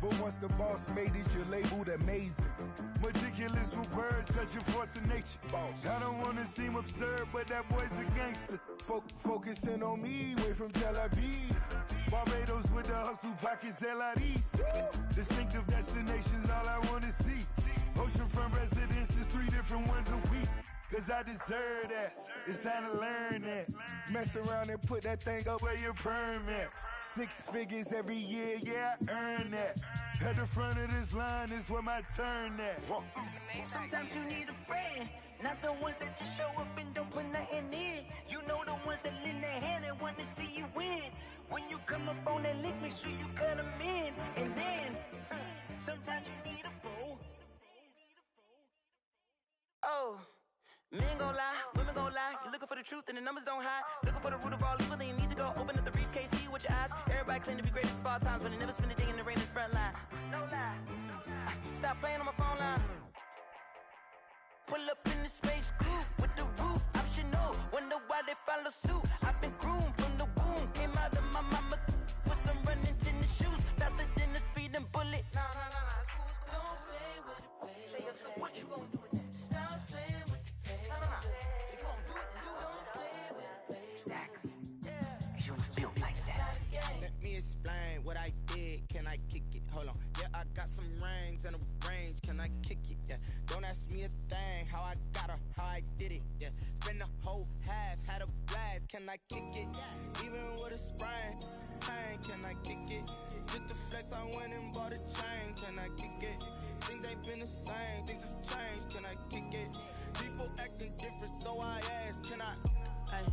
But once the boss made it, you're labeled amazing. Meticulous with words, such a force of nature. Boss. I don't wanna seem absurd, but that boy's a gangster. Focusing on me, way from Tel Aviv. Barbados with the hustle pockets, LIDs. Distinctive destinations, all I wanna see. Oceanfront residences, 3 different ones a week. Cause I deserve that, it's time to learn that. Mess around and put that thing up where your perm at. 6 figures every year, yeah, I earn that. At the front of this line is where my turn at. Sometimes you need a friend, not the ones that just show up and don't put nothing in. You know the ones that lend their hand and want to see you win. When you come up on that lick, make sure you cut them in. And then, sometimes you need a fool. Oh. Men gon' lie, women gon' lie. You're looking for the truth and the numbers don't hide. Looking for the root of all evil, then you need to go open up the briefcase, see with your eyes. Everybody claim to be greatest of all times, but they never spend a day in the rain in the front line. No lie, stop playing on my phone line. Pull up in the space coupe with the roof optional. Wonder why they follow suit. I've been groomed from the womb, came out of my mama with some running tennis shoes, faster than the speeding bullet. No, it's cool, it's cool. Don't play with it, baby. So what you gon' do? Explain what I did, can I kick it? Hold on, yeah, I got some rings and a range, can I kick it? Yeah, don't ask me a thing, how I got her, how I did it. Yeah, spend the whole half, had a blast, can I kick it? Even with a sprain, pain, can I kick it? Just the flex, I went and bought a chain, can I kick it? Things ain't been the same, things have changed, can I kick it? People acting different, so I ask, can I? Hey,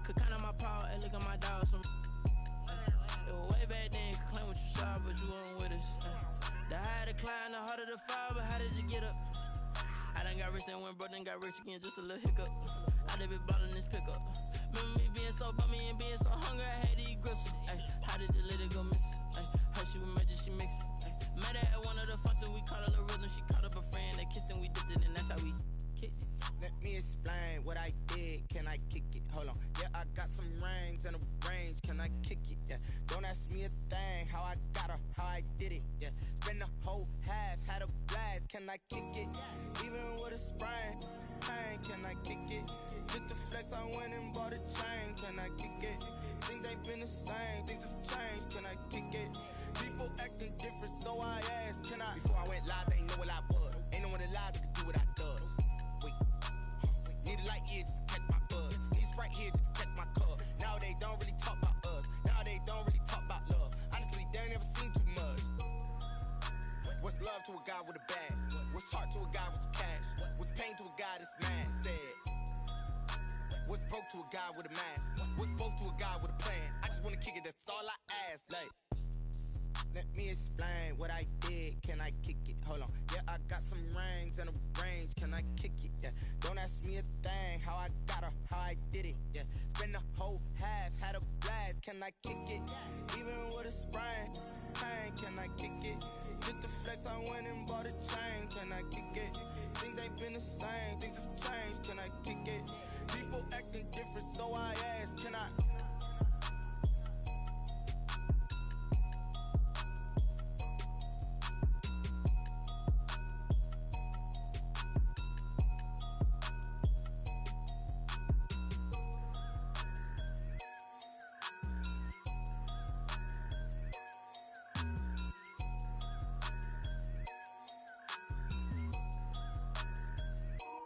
could count on my power and look at my dogs from. It was way back then, you could claim what you saw, but you weren't with us. The higher the climb, the harder the fall, but how did you get up? I done got rich, then went broke, then got rich again, just a little hiccup. I done been ballin' this pickup. Remember me being so bummy and being so hungry, I had to eat gristle. Ay, how did the lady go miss? Ay, her she was magic, she mixed. Met her at one of the functions, we caught a little rhythm, she caught up a friend, they kissed and we dipped it, and that's how we kicked it. Let me explain what I did, can I kick it? Hold on, yeah, I got some rings and a range, can I kick it? Yeah, don't ask me a thing, how I got her, how I did it. Yeah, spend the whole half, had a blast, can I kick it? Even with a sprain, pain, can I kick it? Just the flex, I went and bought a chain, can I kick it? Things ain't been the same, things have changed, can I kick it? People acting different, so I ask, can I? Before I went live, they ain't know what I was. Ain't no one alive that could do what I does. Need a light here just to catch my buzz. Need a Sprite here just to catch my cup. Now they don't really talk about us. Now they don't really talk about love. Honestly, they ain't never seen too much. What's love to a guy with a bag? What's heart to a guy with some cash? What's pain to a guy that's mad? Said. What's broke to a guy with a mask? What's both to a guy with a plan? I just wanna kick it, that's all I ask. Like, let me explain what I did, can I kick it? Hold on, yeah, I got some rings and a range, can I kick it? Yeah, don't ask me a thing, how I got her, how I did it. Yeah, spend the whole half, had a blast, can I kick it? Even with a sprain, pain, can I kick it? Just the flex, I went and bought a chain, can I kick it? Things ain't been the same, things have changed, can I kick it? People acting different, so I ask, can I?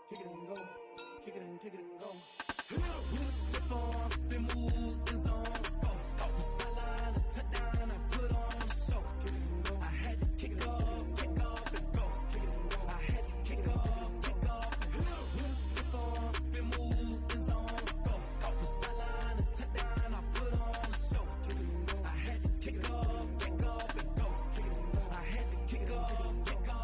Kick it and go, kick it and go. Who's the force, spin move, in zone, go. Off the sideline, a touchdown, I put on a show. Kick it and go. I had to kick off and go. Kick it and go. I had to kick off and go. Who's the force, spin move, in zone, go. Off the sideline, a touchdown, I put on a show. Kick it and go. I had to kick off and go. Kick it and go. I had to kick off and go.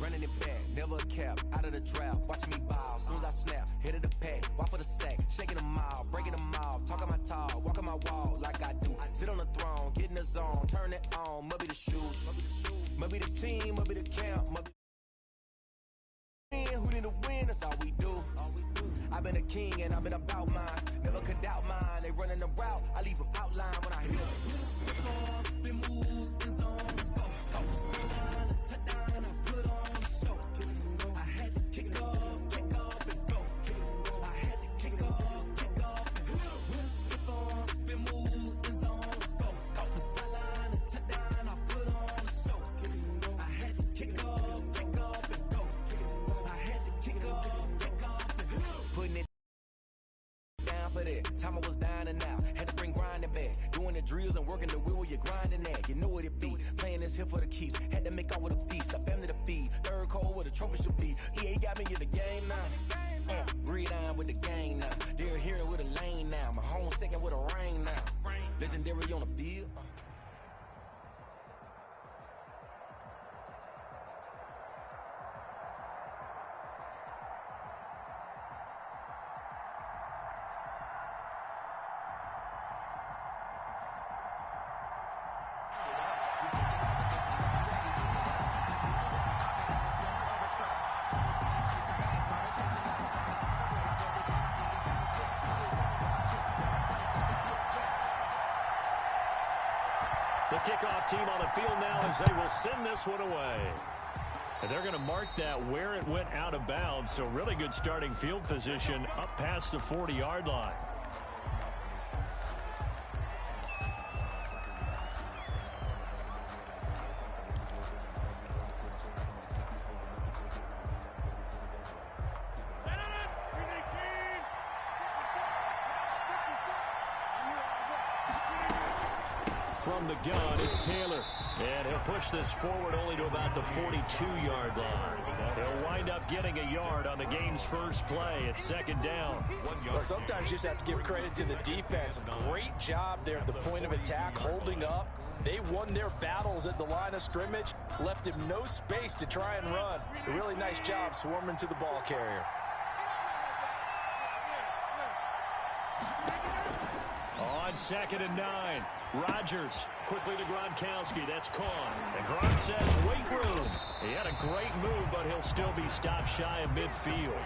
Running it back, never a cap, out of the draft. Watch me ball, soon as I snap, hit of the pack, walk for the sack, shaking them all, breaking them off, talking my talk, walking my wall like I do. Sit on the throne, get in the zone, turn it on, must be the shoes, must be the team, must be the camp, must be who need to win, that's all we do. I've been a king and I've been about mine, never could doubt mine, they running the route, I leave them outline when I hit them. Spin move, in zone, go. for that. Time I was dying and out. Had to bring grinding back. Doing the drills and working the wheel where you're grinding at. You know what it be. Playing this here for the keeps. Had to make out with a feast. A family to feed. Third cold where the trophy should be. He got me in the game now. Breathe on with the gang now. They're here with a lane now. My home second with a rain now. Legendary on the field. The kickoff team on the field now as they will send this one away. And they're going to mark that where it went out of bounds. So really good starting field position up past the 40-yard line. From the gun, it's Taylor. And he'll push this forward only to about the 42-yard line. He'll wind up getting a yard on the game's first play. It's second down. Well, sometimes you just have to give credit to the defense. Great job there at the point of attack, holding up. They won their battles at the line of scrimmage, left him no space to try and run. A really nice job swarming to the ball carrier. On 2nd and 9, Rodgers quickly to Gronkowski. That's caught. And Gronk says, wait room. He had a great move, but he'll still be stopped shy of midfield.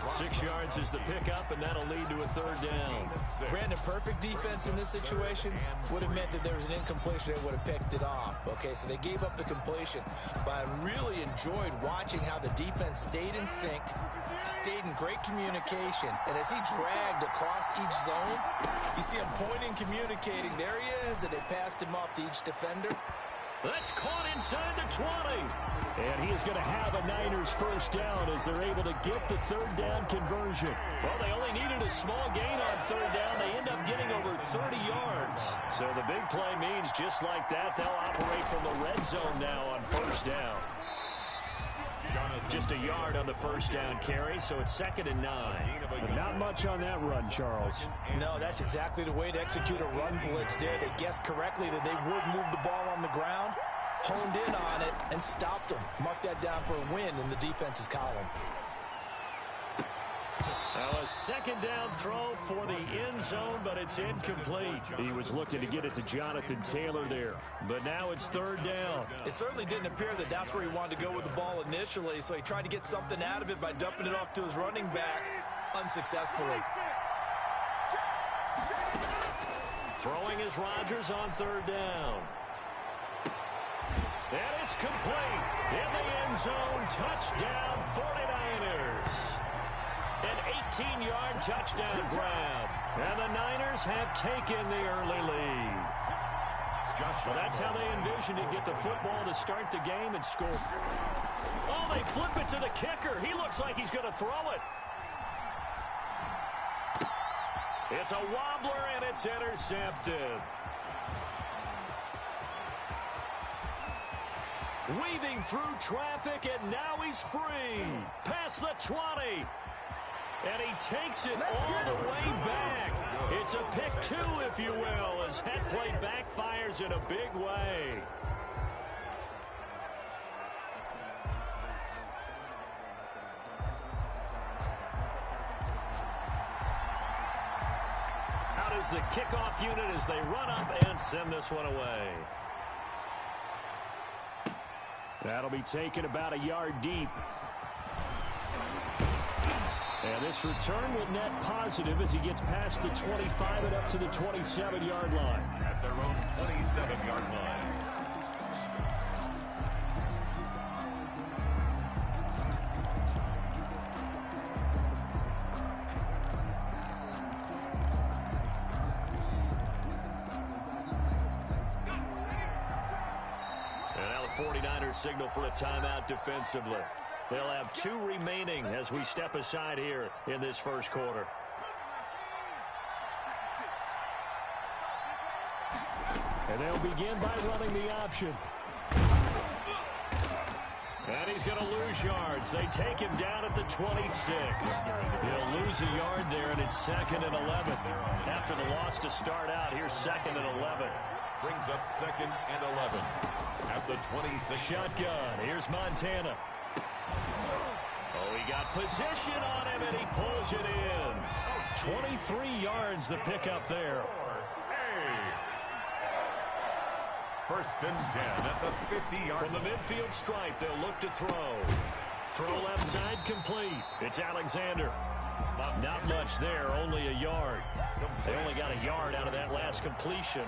6 yards is the pickup, and that'll lead to a third down. Brandon, perfect defense in this situation would have meant that there was an incompletion that would have picked it off. Okay, so they gave up the completion. But I really enjoyed watching how the defense stayed in sync, stayed in great communication, and as he dragged across each zone, you see him pointing, communicating. There he is, and they passed him off to each defender. That's caught inside the 20. And he is going to have a Niners first down as they're able to get the third down conversion. Well, they only needed a small gain on third down. They end up getting over 30 yards. So the big play means just like that, they'll operate from the red zone now on first down. Just a yard on the first down carry, so it's 2nd and 9. But not much on that run, Charles. No, that's exactly the way to execute a run blitz there. They guessed correctly that they would move the ball on the ground, honed in on it, and stopped them. Mark that down for a win in the defense's column. Now a 2nd down throw for the end zone, but it's incomplete. He was looking to get it to Jonathan Taylor there, but now it's 3rd down. It certainly didn't appear that that's where he wanted to go with the ball initially, so he tried to get something out of it by dumping it off to his running back unsuccessfully. Throwing is Rodgers on 3rd down. And it's complete. In the end zone, touchdown 49ers. An 18-yard touchdown grab. And the Niners have taken the early lead. Well, that's how they envisioned it. Get the football to start the game and score. Oh, they flip it to the kicker. He looks like he's going to throw it. It's a wobbler, and it's intercepted. Weaving through traffic, and now he's free. Past the 20. And he takes it all the way back. It's a pick 2, if you will, as that play backfires in a big way. Out is the kickoff unit as they run up and send this one away. That'll be taken about a yard deep. And this return will net positive as he gets past the 25 and up to the 27-yard line. At their own 27-yard line. And now the 49ers signal for a timeout defensively. They'll have 2 remaining as we step aside here in this first quarter. And they'll begin by running the option. And he's going to lose yards. They take him down at the 26. He'll lose a yard there, and it's 2nd and 11. After the loss to start out, here's 2nd and 11. Brings up 2nd and 11 at the 26. Shotgun. Here's Montana. Oh, he got position on him, and he pulls it in. 23 yards the pickup there. First and 10 at the 50-yard line. From the midfield stripe, they'll look to throw. Throw left side complete. It's Alexander. Not much there, only a yard. They only got a yard out of that last completion,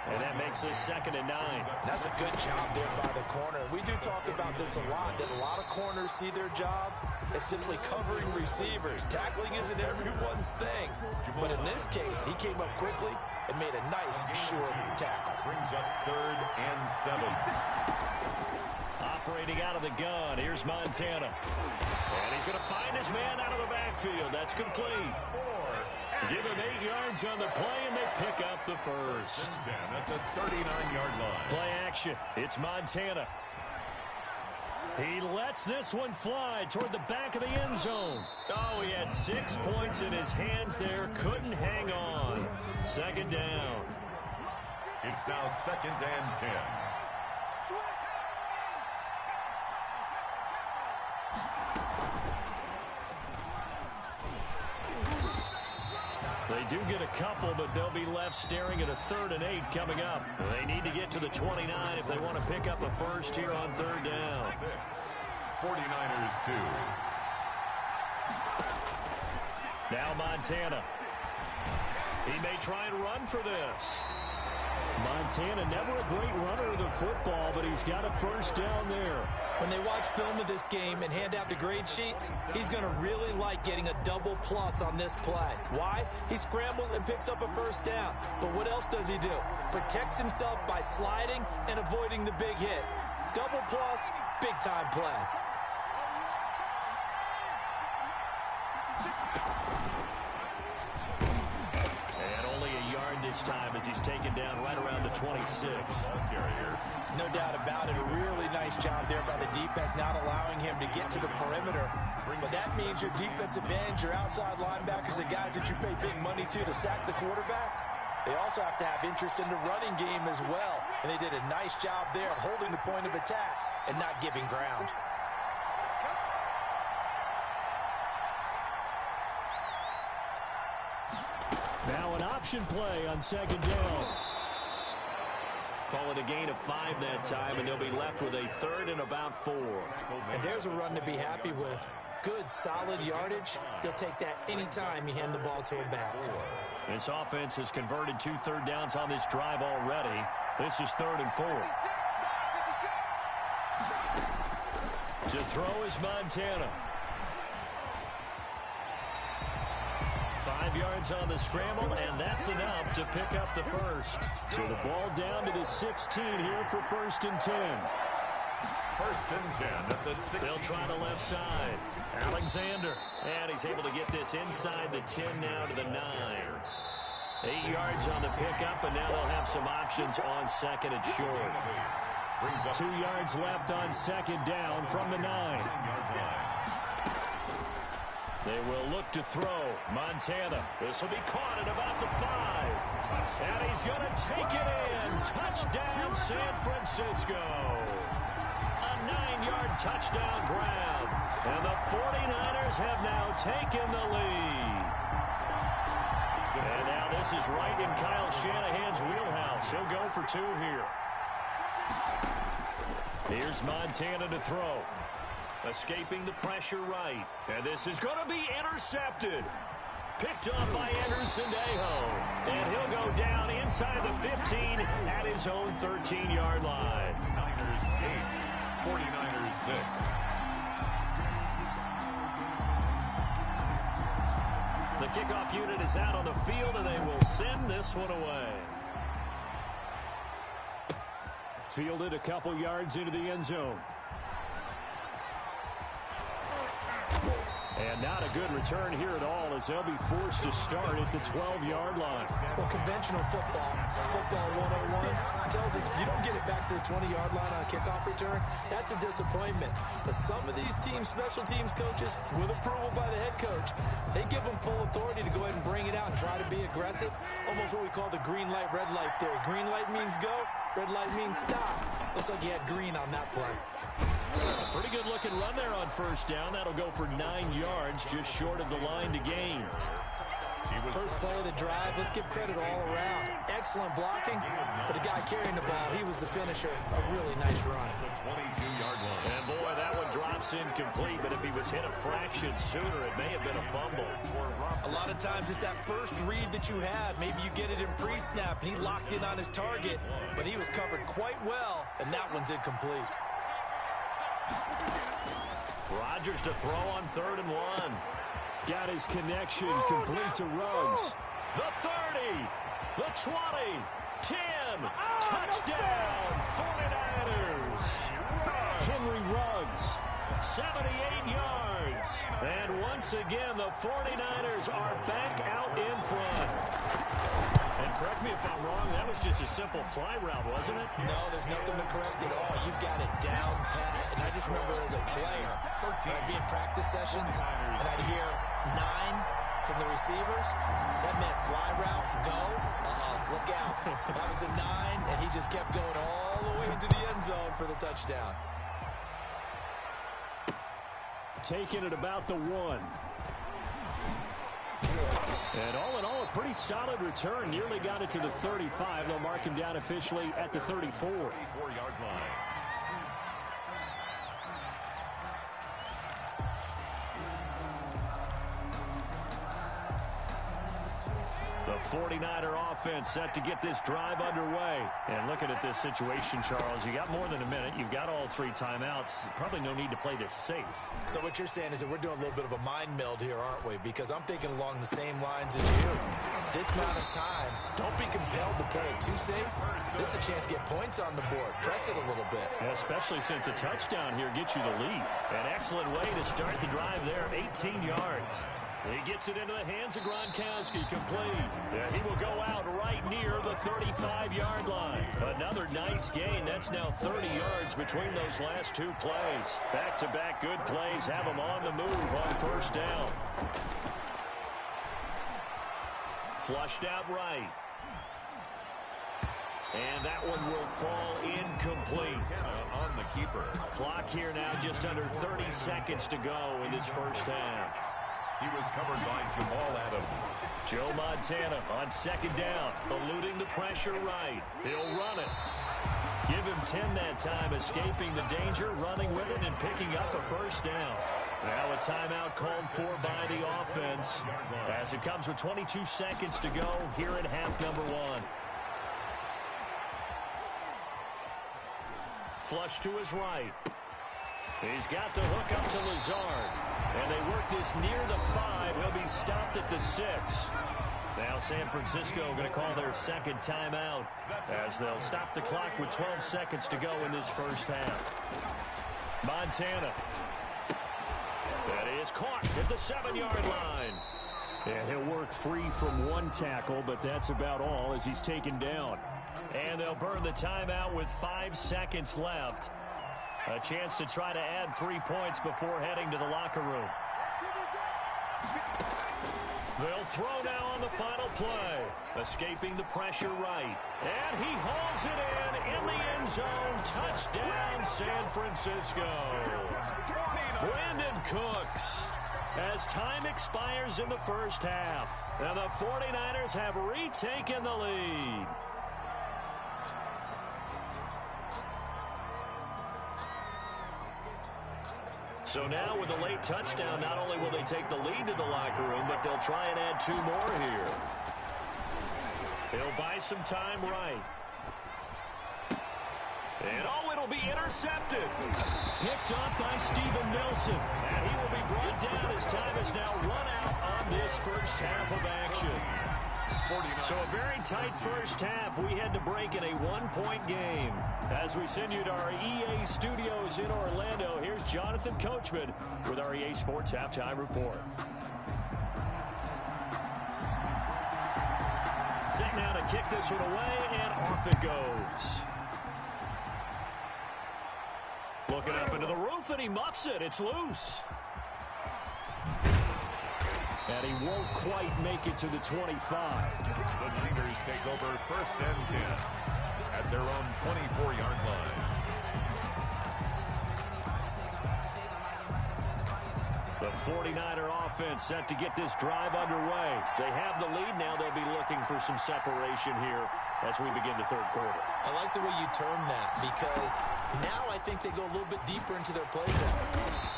and that makes this 2nd and 9. That's a good job there by the corner. We do talk about this a lot, that a lot of corners see their job as simply covering receivers. Tackling isn't everyone's thing. But in this case, he came up quickly and made a nice, short tackle. Brings up 3rd and 7. Operating out of the gun, here's Montana. And he's going to find his man out of the backfield. That's complete. Give him 8 yards on the play, and they pick up the first. 10 at the 39-yard line. Play action. It's Montana. He lets this one fly toward the back of the end zone. Oh, he had 6 points in his hands there. Couldn't hang on. 2nd down. It's now 2nd and 10. They do get a couple, but they'll be left staring at a 3rd and 8 coming up. They need to get to the 29 if they want to pick up a first here on 3rd down. 6. 49ers 2. Now Montana. He may try and run for this. Montana, never a great runner of the football, but he's got a first down there. When they watch film of this game and hand out the grade sheets, he's going to really like getting a double plus on this play. Why? He scrambles and picks up a first down. But what else does he do? Protects himself by sliding and avoiding the big hit. Double plus, big time play. This time as he's taken down right around the 26. No doubt about it. A really nice job there by the defense, not allowing him to get to the perimeter. But that means your defensive ends, your outside linebackers, the guys that you pay big money to sack the quarterback, they also have to have interest in the running game as well. And they did a nice job there holding the point of attack and not giving ground. Now an option play on 2nd down. Call it a gain of 5 that time, and they'll be left with a 3rd and about 4. And there's a run to be happy with. Good, solid yardage. They'll take that anytime you hand the ball to a back. This offense has converted 2 third downs on this drive already. This is 3rd and 4. To throw is Montana. 5 yards on the scramble, and that's enough to pick up the first. So the ball down to the 16 here for 1st and 10. 1st and 10 at the 6. They'll try the left side. Alexander, and he's able to get this inside the 10 now to the 9. 8 yards on the pickup, and now they'll have some options on 2nd and short. 2 yards left on 2nd down from the 9. They will look to throw. Montana. This will be caught at about the 5. And he's going to take it in. Touchdown, San Francisco. A 9-yard touchdown grab. And the 49ers have now taken the lead. And now this is right in Kyle Shanahan's wheelhouse. He'll go for 2 here. Here's Montana to throw. Escaping the pressure right. And this is going to be intercepted. Picked up by Anderson-Dejo. And he'll go down inside the 15 at his own 13-yard line. Niners 8, 49ers 6. The kickoff unit is out on the field, and they will send this one away. Fielded a couple yards into the end zone. And not a good return here at all, as they'll be forced to start at the 12-yard line. Well, conventional football 101, tells us if you don't get it back to the 20-yard line on a kickoff return, that's a disappointment. But some of these teams, special teams coaches, with approval by the head coach, they give them full authority to go ahead and bring it out and try to be aggressive. Almost what we call the green light, red light theory. Green light means go, red light means stop. Looks like he had green on that play. Pretty good looking run there on first down. That'll go for 9 yards, just short of the line to gain. First play of the drive, let's give credit all around. Excellent blocking, but the guy carrying the ball, he was the finisher. A really nice run. The 22-yard line. And boy, that one drops incomplete, but if he was hit a fraction sooner, it may have been a fumble. A lot of times it's that first read that you have. Maybe you get it in pre-snap, and he locked in on his target, but he was covered quite well, and that one's incomplete. Rodgers to throw on 3rd and 1. Got his connection complete to Ruggs. The 30, the 20, 10, touchdown, 49ers. Henry Ruggs, 78 yards. And once again, the 49ers are back out in front. And correct me if I'm wrong, that was just a simple fly route, wasn't it? No, there's nothing to correct at all. You've got it down pat. And I just remember as a player, when I'd be in practice sessions, and I'd hear 9 from the receivers, that meant fly route, go, look out. That was the 9, and he just kept going all the way into the end zone for the touchdown. Taking it about the 1. And all in all, a pretty solid return. Nearly got it to the 35. They'll mark him down officially at the 34. 34-yard line. The 49er offense set to get this drive underway. And looking at this situation, Charles, you got more than a minute. You've got all 3 timeouts. Probably no need to play this safe. So what you're saying is that we're doing a little bit of a mind meld here, aren't we? Because I'm thinking along the same lines as you. This amount of time, don't be compelled to play it too safe. This is a chance to get points on the board. Press it a little bit. Especially since a touchdown here gets you the lead. An excellent way to start the drive there, 18 yards. He gets it into the hands of Gronkowski, complete. Yeah, he will go out right near the 35-yard line. Another nice gain. That's now 30 yards between those last 2 plays. Back-to-back good plays have them on the move on first down. Flushed out right. And that one will fall incomplete. On the keeper. Clock here now just under 30 seconds to go in this first half. He was covered by Jamal Adams. Joe Montana on 2nd down, eluding the pressure right. He'll run it. Give him 10 that time, escaping the danger, running with it, and picking up a first down. Now a timeout called for by the offense as it comes with 22 seconds to go here in half number 1. Flush to his right. He's got to hook up to Lazard. And they work this near the 5. He'll be stopped at the 6. Now San Francisco going to call their 2nd timeout as they'll stop the clock with 12 seconds to go in this first half. Montana. That is caught at the 7-yard line. And he'll work free from 1 tackle, but that's about all as he's taken down. And they'll burn the timeout with 5 seconds left. A chance to try to add 3 points before heading to the locker room. They'll throw now on the final play. Escaping the pressure right. And he hauls it in the end zone. Touchdown, San Francisco. Brandon Cooks. As time expires in the first half. And the 49ers have retaken the lead. So now with a late touchdown, not only will they take the lead to the locker room, but they'll try and add 2 more here. He'll buy some time right. And oh, it'll be intercepted. Picked up by Steven Nelson. And he will be brought down as time is now run out on this first half of action. So a very tight first half. We had to break in a one-point game. As we send you to our EA studios in Orlando, here's Jonathan Coachman with our EA Sports Halftime Report. Set now to kick this one away, and off it goes. Looking up into the roof, and he muffs it. It's loose. And he won't quite make it to the 25. The Niners take over 1st and 10 at their own 24-yard line. The 49er offense set to get this drive underway. They have the lead now. They'll be looking for some separation here as we begin the third quarter. I like the way you term that, because now I think they go a little bit deeper into their playbook.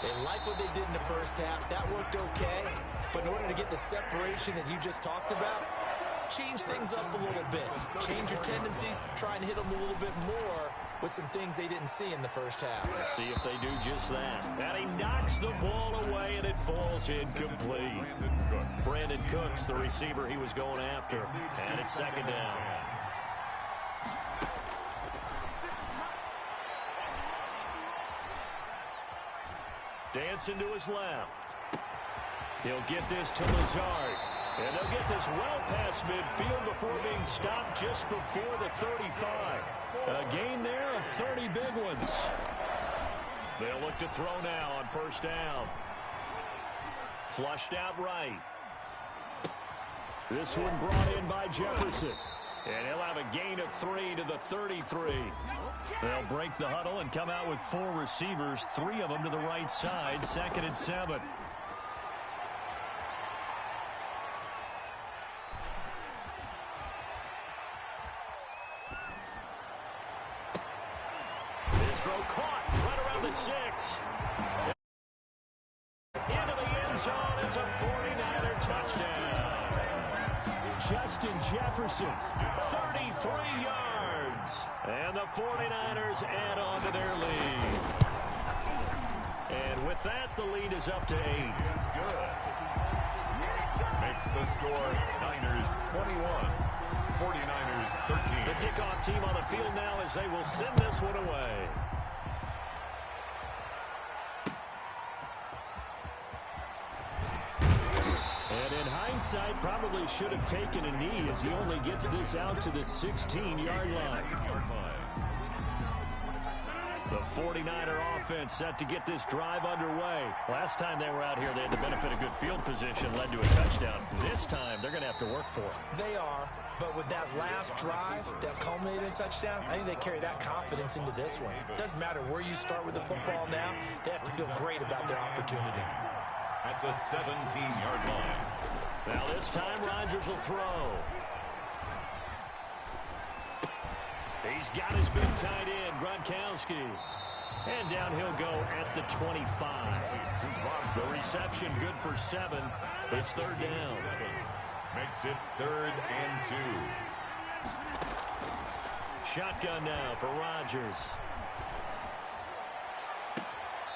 They like what they did in the first half. That worked okay. But in order to get the separation that you just talked about, change things up a little bit. Change your tendencies, try and hit them a little bit more with some things they didn't see in the first half. Let's see if they do just that. And he knocks the ball away, and it falls incomplete. Brandon Cooks, the receiver he was going after. And it's second down. Dancing to his left. He'll get this to Lazard. And they'll get this well past midfield before being stopped just before the 35. A gain there of 30 big ones. They'll look to throw now on first down. Flushed out right. This one brought in by Jefferson. And he'll have a gain of 3 to the 33. They'll break the huddle and come out with 4 receivers, 3 of them to the right side, 2nd and 7. Throw caught right around the 6. Into the end zone. It's a 49er touchdown. Justin Jefferson, 33 yards. And the 49ers add on to their lead. And with that, the lead is up to 8. It's good. Makes the score Niners 21, 49ers 13. The kickoff team on the field now as they will send this one away. And in hindsight, probably should have taken a knee as he only gets this out to the 16-yard line. The 49er offense set to get this drive underway. Last time they were out here, they had the benefit of good field position, led to a touchdown. This time, they're going to have to work for it. They are, but with that last drive that culminated in a touchdown, I think they carry that confidence into this one. It doesn't matter where you start with the football now. They have to feel great about their opportunity. At the 17-yard line. Now this time, Rodgers will throw. He's got his big tight end, Gronkowski. And down he'll go at the 25. The reception good for 7. It's third down. Makes it 3rd and 2. Shotgun now for Rodgers.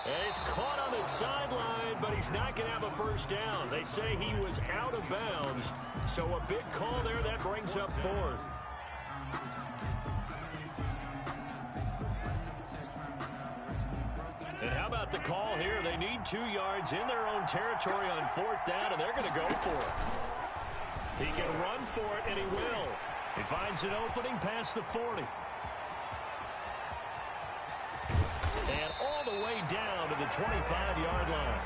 And he's caught on the sideline, but he's not going to have a first down. They say he was out of bounds. So a big call there that brings up 4th. And how about the call here? They need 2 yards in their own territory on 4th down, and they're going to go for it. He can run for it, and he will. He finds an opening past the 40. And all the way down to the 25-yard line.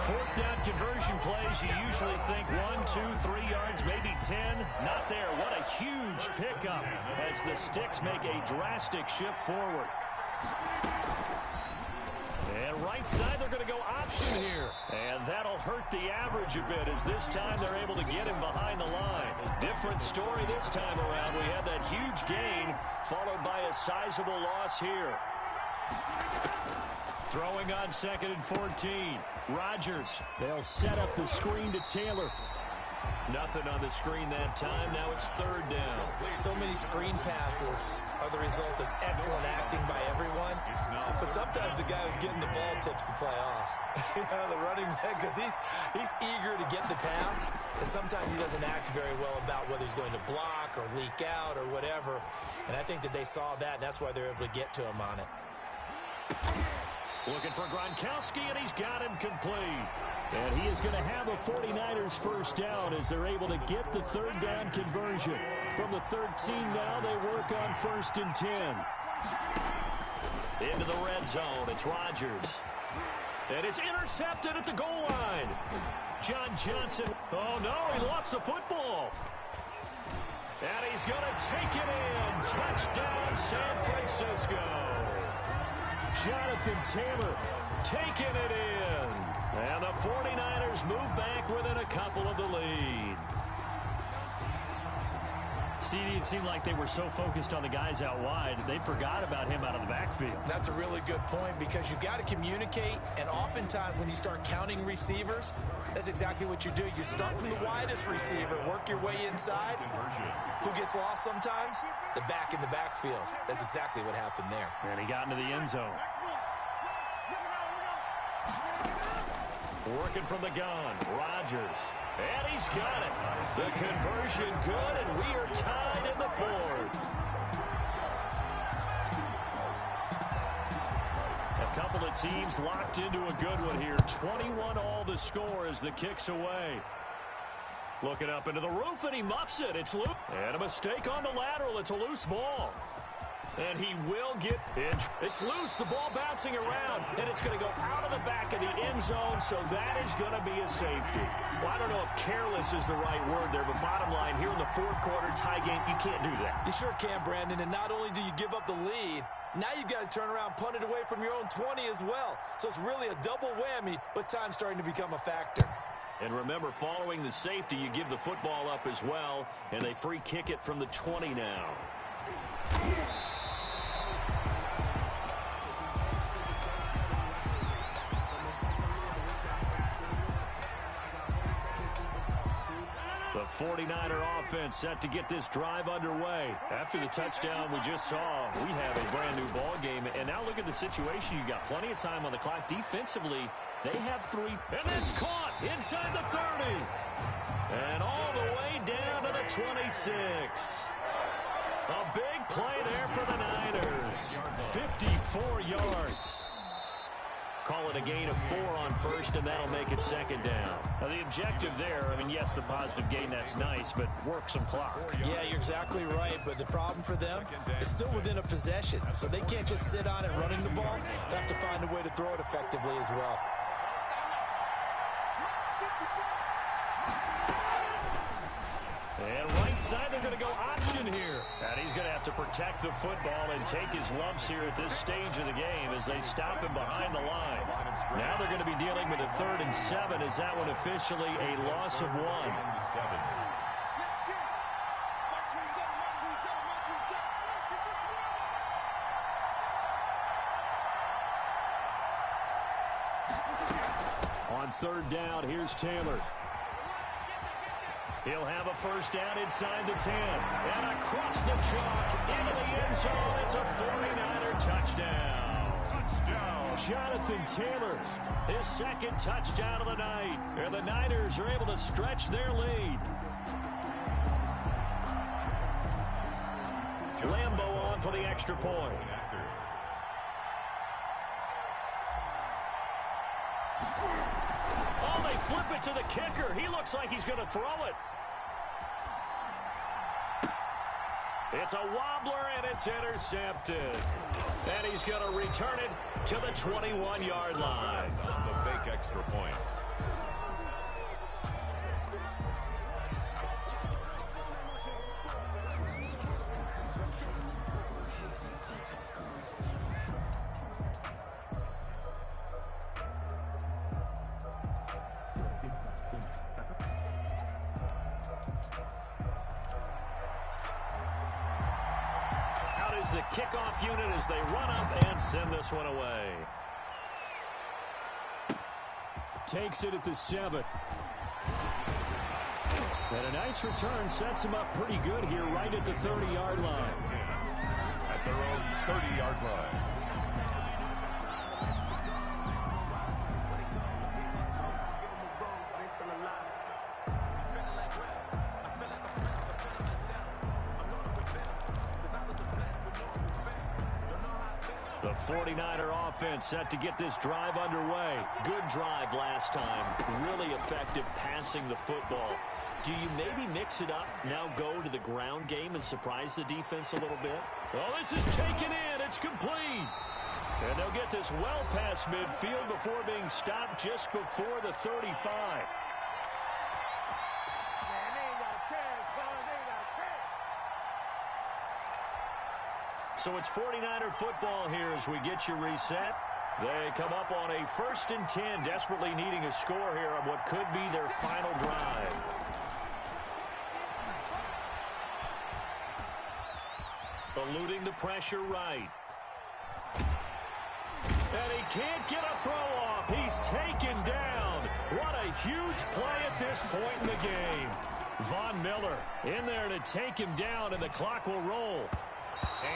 4th down conversion plays, you usually think 1, 2, 3 yards, maybe 10. Not there. What a huge pickup as the Sticks make a drastic shift forward. And right side, they're going to go option here. And that'll hurt the average a bit as this time they're able to get him behind the line. Different story this time around. We had that huge gain followed by a sizable loss here. Throwing on 2nd and 14. Rodgers. They'll set up the screen to Taylor. Nothing on the screen that time. Now it's 3rd down. So many screen passes are the result of excellent acting by everyone. But sometimes the guy who's getting the ball tips the play off. The running back, because he's eager to get the pass, and sometimes he doesn't act very well about whether he's going to block or leak out or whatever. And I think that they saw that, and that's why they're able to get to him on it. Looking for Gronkowski, and he's got him complete. And he is going to have a 49ers first down as they're able to get the third down conversion. From the 13 now, they work on 1st and 10. Into the red zone, it's Rodgers. And it's intercepted at the goal line. John Johnson, oh no, he lost the football. And he's going to take it in. Touchdown, San Francisco. Jonathan Taylor taking it in. And the 49ers move back within a couple of the lead. CD, it seemed like they were so focused on the guys out wide, they forgot about him out of the backfield. That's a really good point, because you've got to communicate, and oftentimes when you start counting receivers, that's exactly what you do. You start from the widest receiver, work your way inside. Who gets lost sometimes? The back in the backfield. That's exactly what happened there. And he got into the end zone. Working from the gun, Rodgers. And he's got it. The conversion good, and we are tied in the 4th. A couple of teams locked into a good one here. 21 all the score as the kick's away. Looking up into the roof, and he muffs it. It's loose. And a mistake on the lateral. It's a loose ball. And he will get it. It's loose. The ball bouncing around. And it's going to go out of the back of the end zone, so that is going to be a safety. Well, I don't know if careless is the right word there, but bottom line, here in the 4th quarter tie game, you can't do that. You sure can, Brandon. And not only do you give up the lead, now you've got to turn around, punt it away from your own 20 as well. So it's really a double whammy, but time's starting to become a factor. And remember, following the safety, you give the football up as well, and they free kick it from the 20 now. The 49er offense set to get this drive underway. After the touchdown we just saw, we have a brand new ball game. And now look at the situation. You got plenty of time on the clock. Defensively, they have 3. And that's caught inside the 30. And all the way down to the 26. A big play there for the Niners. 54 yards. Call it a gain of 4 on 1st, and that'll make it 2nd down. Now, the objective there, I mean, yes, the positive gain, that's nice, but work some clock. Yeah, you're exactly right, but the problem for them is still within a possession, so they can't just sit on it running the ball. They have to find a way to throw it effectively as well. And right side, they're going to go option here. And he's going to have to protect the football and take his lumps here at this stage of the game as they stop him behind the line. Now they're going to be dealing with a 3rd and 7. Is that one officially a loss of 1? On 3rd down, here's Taylor. He'll have a first down inside the 10. And across the chalk into the end zone. It's a 49er touchdown. Jonathan Taylor, his 2nd touchdown of the night. And the Niners are able to stretch their lead. Lambeau on for the extra point. Oh, they flip it to the kicker. He looks like he's going to throw it. It's a wobbler, and it's intercepted. And he's going to return it to the 21-yard line. The fake extra point. The kickoff unit as they run up and send this one away. Takes it at the 7. And a nice return sets him up pretty good here right at the 30-yard line. At 30-yard line. The 49er offense set to get this drive underway. Good drive last time. Really effective passing the football. Do you maybe mix it up, now go to the ground game and surprise the defense a little bit? Well, this is taken in. It's complete. And they'll get this well past midfield before being stopped just before the 35. So it's 49er football here as we get you reset. They come up on a 1st and 10, desperately needing a score here on what could be their final drive. Eluding the pressure right. And he can't get a throw off. He's taken down. What a huge play at this point in the game. Von Miller in there to take him down, and the clock will roll.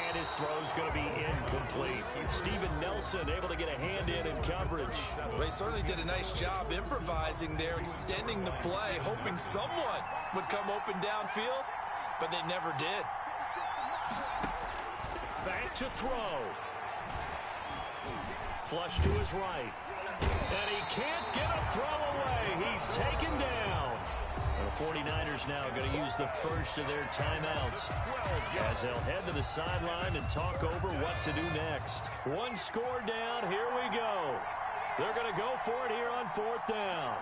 And his throw's going to be incomplete. Steven Nelson able to get a hand in coverage. Well, he certainly did a nice job improvising there, extending the play, hoping someone would come open downfield, but they never did. Back to throw. Flush to his right. And he can't get a throw away. He's taken down. The 49ers now going to use the first of their timeouts as they'll head to the sideline and talk over what to do next. One score down. Here we go. They're going to go for it here on 4th down.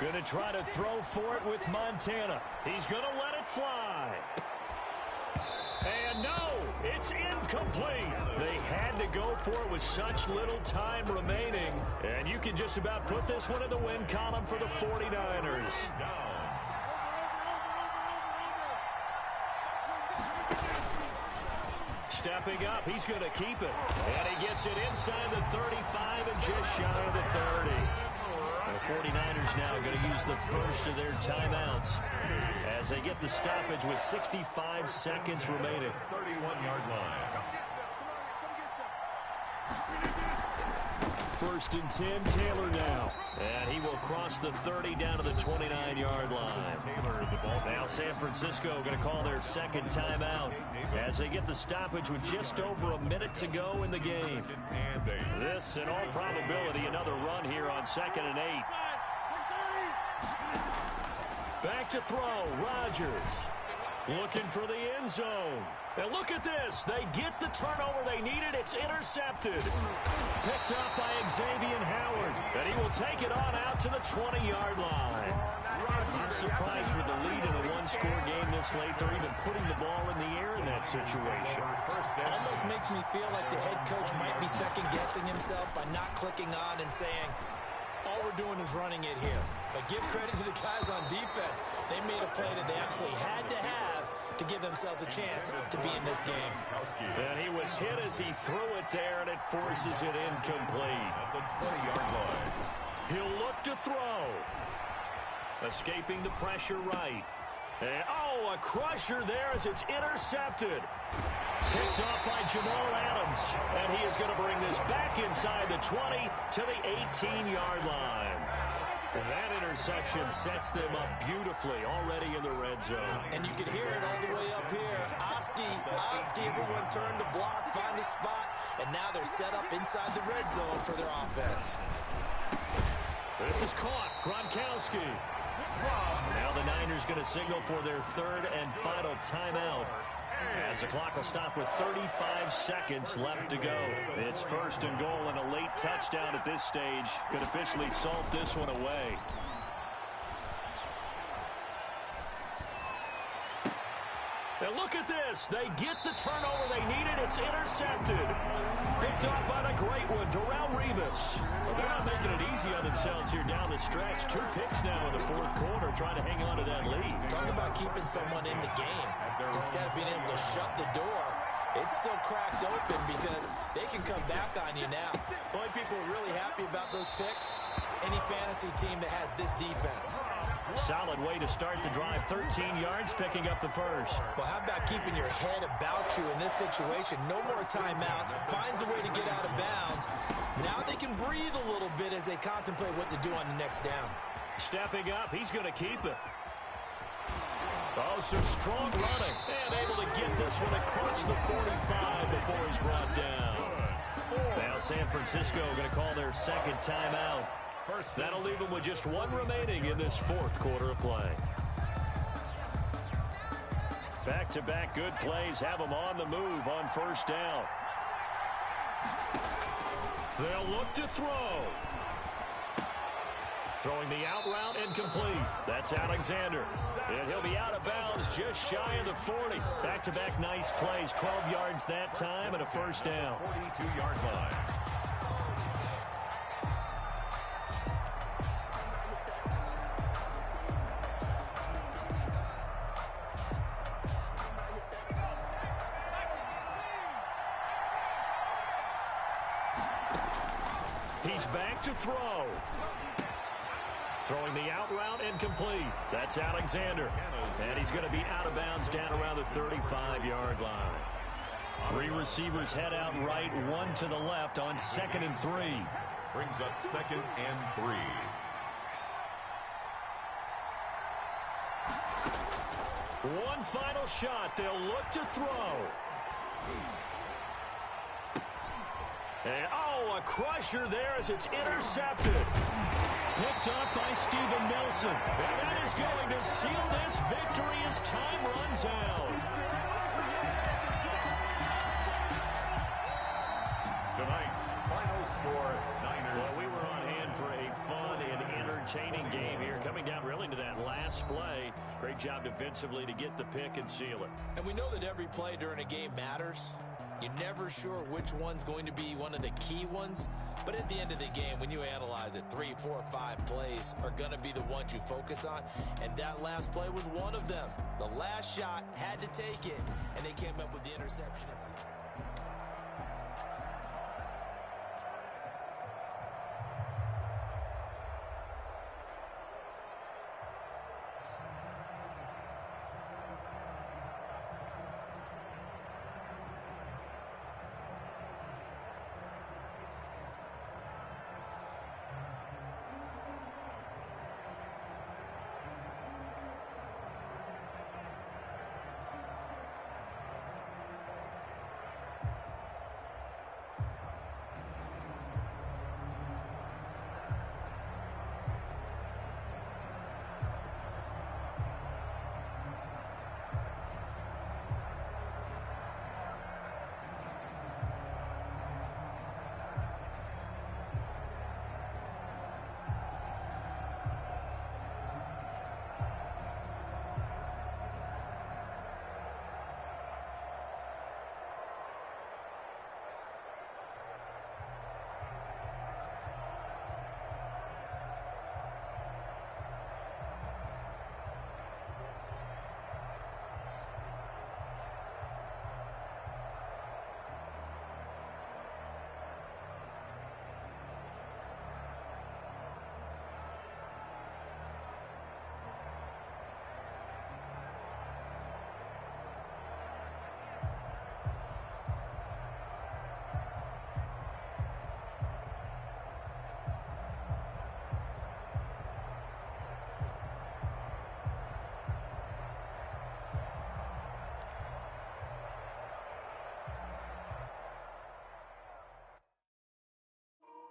Going to try to throw for it with Montana. He's going to let it fly. And no, it's incomplete. They had to go for it with such little time remaining. And you can just about put this one in the win column for the 49ers. Stepping up, he's going to keep it. And he gets it inside the 35 and just shy of the 30. The 49ers now going to use the first of their timeouts as they get the stoppage with 65 seconds remaining. 31-yard line. 1st and 10, Taylor now. And he will cross the 30 down to the 29-yard line. Now San Francisco going to call their second timeout as they get the stoppage with just over a minute to go in the game. This, in all probability, another run here on 2nd and 8. Back to throw, Rodgers. Looking for the end zone. And look at this. They get the turnover they needed. It's intercepted. Picked up by Xavier Howard. And he will take it on out to the 20-yard line. I'm surprised with the lead in a one-score game this late. They're even putting the ball in the air in that situation. Almost makes me feel like the head coach might be second-guessing himself by not clicking on and saying, all we're doing is running it here. But give credit to the guys on defense. They made a play that they absolutely had to have to give themselves a chance to be in this game. And he was hit as he threw it there, and it forces it incomplete. At the 20-yard line. He'll look to throw. Escaping the pressure right. And, a crusher there as it's intercepted. Picked off by Jamal Adams. And he is going to bring this back inside the 20 to the 18-yard line. That interception sets them up beautifully already in the red zone. And you can hear it all the way up here. Oski, everyone turned to block, find a spot, and now they're set up inside the red zone for their offense. This is caught. Gronkowski. Now the Niners going to signal for their third and final timeout, as the clock will stop with 35 seconds left to go. It's 1st and goal, and a late touchdown at this stage could officially salt this one away. And look at this. They get the turnover they needed. It's intercepted. Picked off by the great one, Darrelle Revis. Well, they're not making it easy on themselves here down the stretch. 2 picks now in the 4th quarter, trying to hang on to that lead. Talk about keeping someone in the game. Instead of being able to shut the door, it's still cracked open because they can come back on you now. The only people really happy about those picks, any fantasy team that has this defense. Solid way to start the drive. 13 yards, picking up the first. Well, how about keeping your head about you in this situation? No more timeouts. Finds a way to get out of bounds. Now they can breathe a little bit as they contemplate what to do on the next down. Stepping up, he's going to keep it. Oh, some strong running. And able to get this one across the 45 before he's brought down. Now San Francisco going to call their second timeout. That'll leave them with just one remaining in this fourth quarter of play. Back-to-back good plays have them on the move on first down. They'll look to throw. Throwing the out route incomplete. That's Alexander. And he'll be out of bounds just shy of the 40. Back-to-back nice plays. 12 yards that time and a first down. 42-yard line. He's back to throw. Throwing the out route incomplete. That's Alexander. And he's going to be out of bounds down around the 35-yard line. Three receivers head out right, one to the left on 2nd and 3. Brings up 2nd and 3. One final shot. They'll look to throw. And, oh, a crusher there as it's intercepted. Picked up by Steven Nelson. And that is going to seal this victory as time runs out. Tonight's final score, Niners. Well, we were on hand for a fun and entertaining game here. Coming down really to that last play. Great job defensively to get the pick and seal it. And we know that every play during a game matters. You're never sure which one's going to be one of the key ones. But at the end of the game, when you analyze it, 3, 4, 5 plays are going to be the ones you focus on. And that last play was one of them. The last shot had to take it, and they came up with the interception.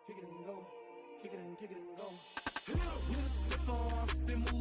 Kick it and go. Kick it and go. With a stiff arm, spin move.